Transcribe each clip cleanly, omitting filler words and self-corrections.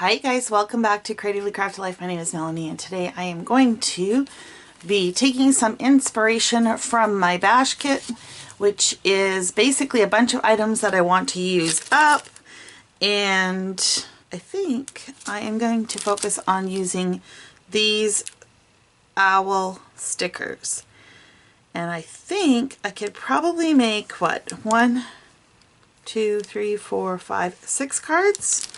Hi guys, welcome back to Creatively Crafted Life. My name is Melanie and today I am going to be taking some inspiration from my bash kit, which is basically a bunch of items that I want to use up, and I think I am going to focus on using these owl stickers. And I think I could probably make, what, 1, 2, 3, 4, 5, 6 cards.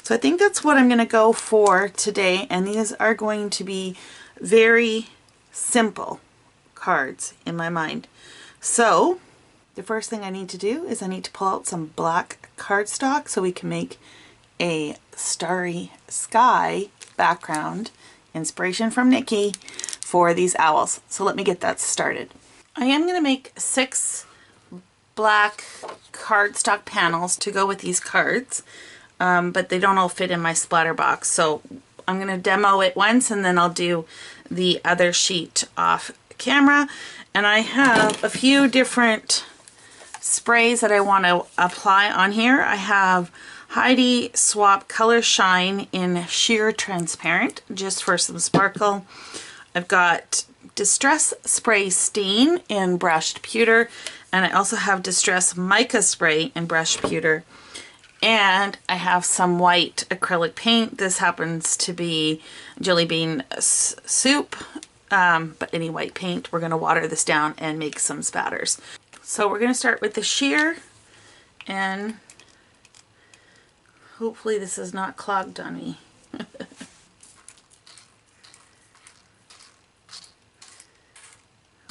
So I think that's what I'm going to go for today, and these are going to be very simple cards in my mind. So the first thing I need to do is I need to pull out some black cardstock so we can make a starry sky background, inspiration from Nikki, for these owls. So let me get that started. I am going to make 6 black cardstock panels to go with these cards. But they don't all fit in my splatter box, so I'm going to demo it once and then I'll do the other sheet off camera. And I have a few different sprays that I want to apply on here. I have Heidi Swap Color Shine in Sheer Transparent, just for some sparkle. I've got Distress Spray Stain in Brushed Pewter, and I also have Distress Mica Spray in Brushed Pewter. And I have some white acrylic paint. This happens to be Jelly Bean Soup, but any white paint. We're going to water this down and make some spatters. So we're going to start with the sheer, and hopefully this is not clogged on me.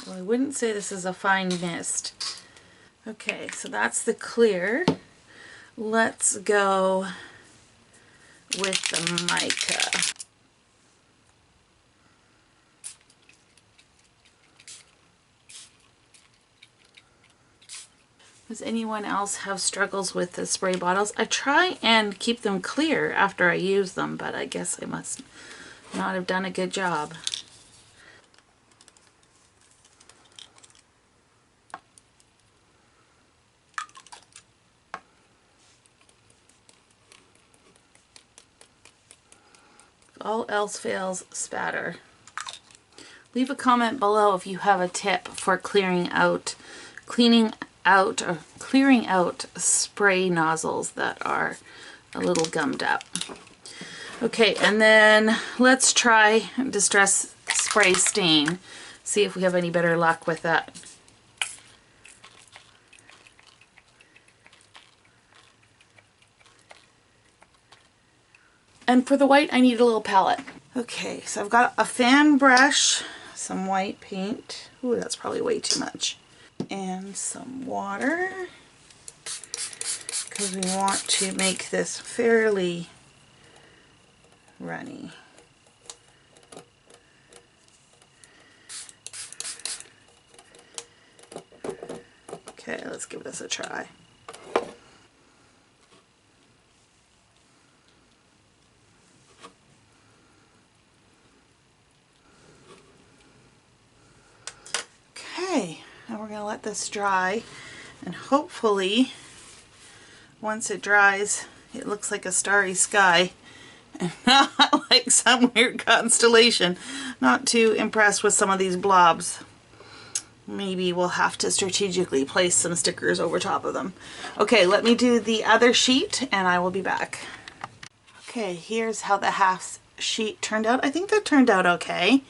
Well, I wouldn't say this is a fine mist. Okay, so that's the clear. Let's go with the mica. Does anyone else have struggles with the spray bottles? I try and keep them clear after I use them, but I guess I must not have done a good job. All else fails, spatter. Leave a comment below if you have a tip for clearing out spray nozzles that are a little gummed up. Okay, and then let's try Distress Spray Stain. See if we have any better luck with that. And for the white, I need a little palette. Okay, so I've got a fan brush, some white paint. Ooh, that's probably way too much. And some water, because we want to make this fairly runny. Okay, let's give this a try. Now we're going to let this dry, and hopefully once it dries it looks like a starry sky and not like some weird constellation. Not too impressed with some of these blobs. Maybe we'll have to strategically place some stickers over top of them. Okay, let me do the other sheet and I will be back. Okay, here's how the half sheet turned out. I think that turned out okay.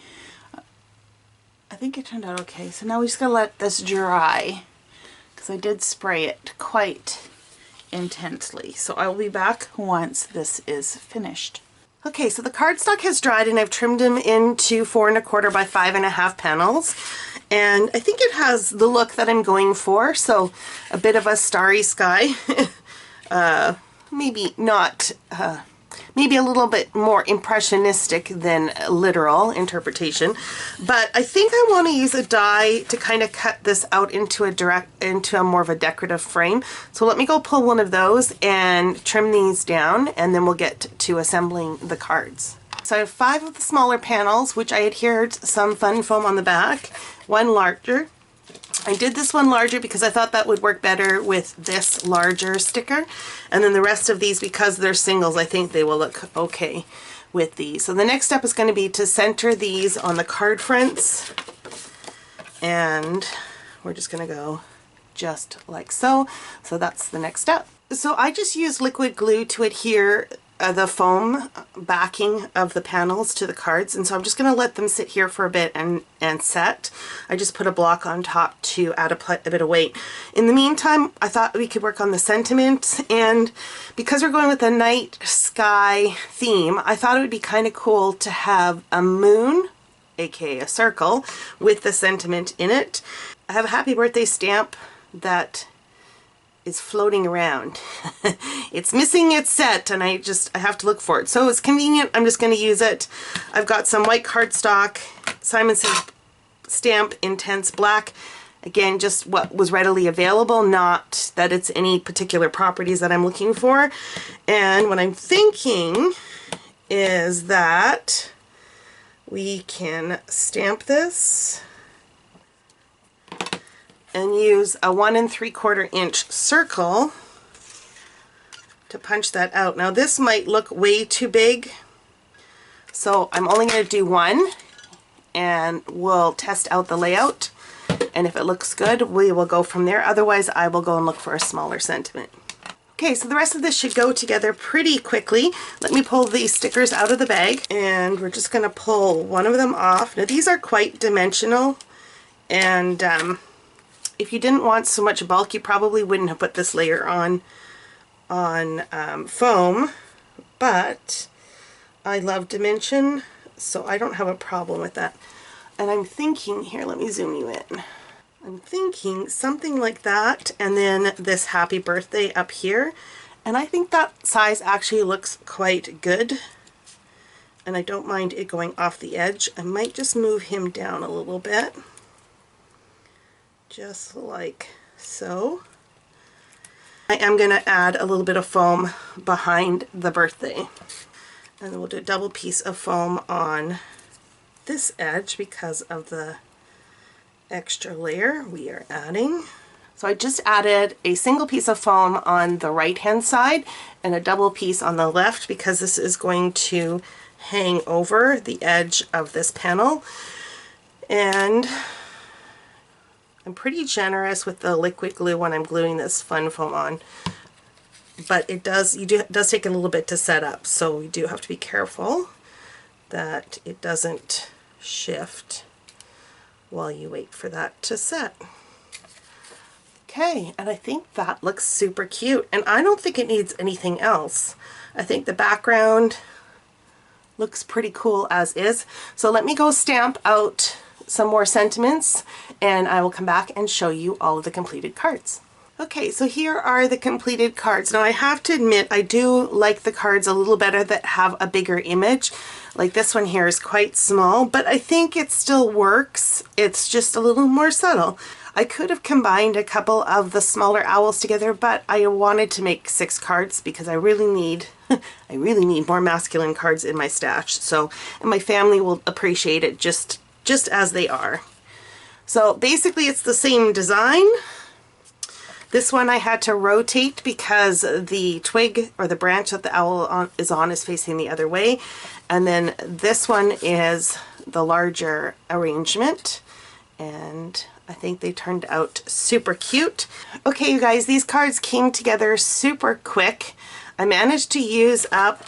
So now we just gotta let this dry, because I did spray it quite intensely. So I will be back once this is finished. Okay, so the cardstock has dried and I've trimmed them into 4 1/4 by 5.5 panels. And I think it has the look that I'm going for. So a bit of a starry sky. Maybe not... maybe a little bit more impressionistic than literal interpretation, but I think I want to use a die to kind of cut this out into a more of a decorative frame. So let me go pull one of those and trim these down, and then we'll get to assembling the cards. So I have 5 of the smaller panels, which I adhered some fun foam on the back, 1 larger, I did this one larger because I thought that would work better with this larger sticker. And then the rest of these, because they're singles, I think they will look okay with these. So the next step is going to be to center these on the card fronts. And we're just going to go just like so. So that's the next step. So I just used liquid glue to adhere the foam backing of the panels to the cards, and so I'm just going to let them sit here for a bit and set. I just put a block on top to add a bit of weight. In the meantime, I thought we could work on the sentiment, and because we're going with a night sky theme, I thought it would be kind of cool to have a moon, aka a circle, with the sentiment in it. I have a happy birthday stamp that is floating around. It's missing its set, and I have to look for it. So it's convenient. I'm just going to use it. I've got some white cardstock, Simon Says Stamp Intense Black. Again, just what was readily available, not that it's any particular properties that I'm looking for. And what I'm thinking is that we can stamp this and use a 1 3/4 inch circle to punch that out. Now this might look way too big, so I'm only going to do one, and we'll test out the layout, and if it looks good we will go from there. Otherwise I will go and look for a smaller sentiment. Okay, so the rest of this should go together pretty quickly. Let me pull these stickers out of the bag, and we're just going to pull one of them off. Now these are quite dimensional, and if you didn't want so much bulk, you probably wouldn't have put this layer on foam, but I love dimension, so I don't have a problem with that. And I'm thinking, here, let me zoom you in. I'm thinking something like that, and then this happy birthday up here. And I think that size actually looks quite good, and I don't mind it going off the edge. I might just move him down a little bit. Just like so. I am going to add a little bit of foam behind the birthday. And then we'll do a double piece of foam on this edge because of the extra layer we are adding. So I just added a single piece of foam on the right hand side and a double piece on the left because this is going to hang over the edge of this panel. And I'm pretty generous with the liquid glue when I'm gluing this fun foam on, but it does take a little bit to set up, so we do have to be careful that it doesn't shift while you wait for that to set. Okay, and I think that looks super cute, and I don't think it needs anything else. I think the background looks pretty cool as is. So let me go stamp out some more sentiments, and I will come back and show you all of the completed cards. Okay, so here are the completed cards. Now I have to admit I do like the cards a little better that have a bigger image. Like this one here is quite small, but I think it still works. It's just a little more subtle. I could have combined a couple of the smaller owls together, but I wanted to make 6 cards because I really need I really need more masculine cards in my stash. So, and my family will appreciate it just as they are. So basically it's the same design. This one I had to rotate because the twig or the branch that the owl is on is facing the other way. And then this one is the larger arrangement, and I think they turned out super cute. Okay, you guys, these cards came together super quick. I managed to use up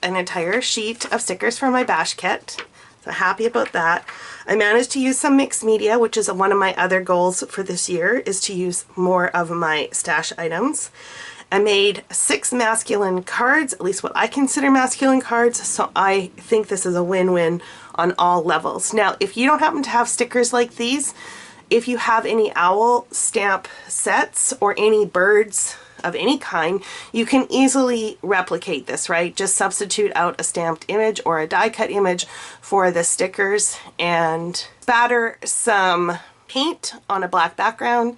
an entire sheet of stickers for my Bash-ket. So happy about that. I managed to use some mixed media, which is one of my other goals for this year, is to use more of my stash items. I made 6 masculine cards, at least what I consider masculine cards, so I think this is a win-win on all levels. Now, if you don't happen to have stickers like these, if you have any owl stamp sets or any birds of any kind, you can easily replicate this, right? Just substitute out a stamped image or a die cut image for the stickers and spatter some paint on a black background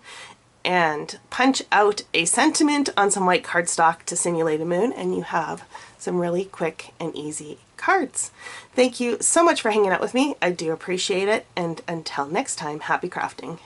and punch out a sentiment on some white cardstock to simulate a moon, and you have some really quick and easy cards. Thank you so much for hanging out with me. I do appreciate it, and until next time, happy crafting.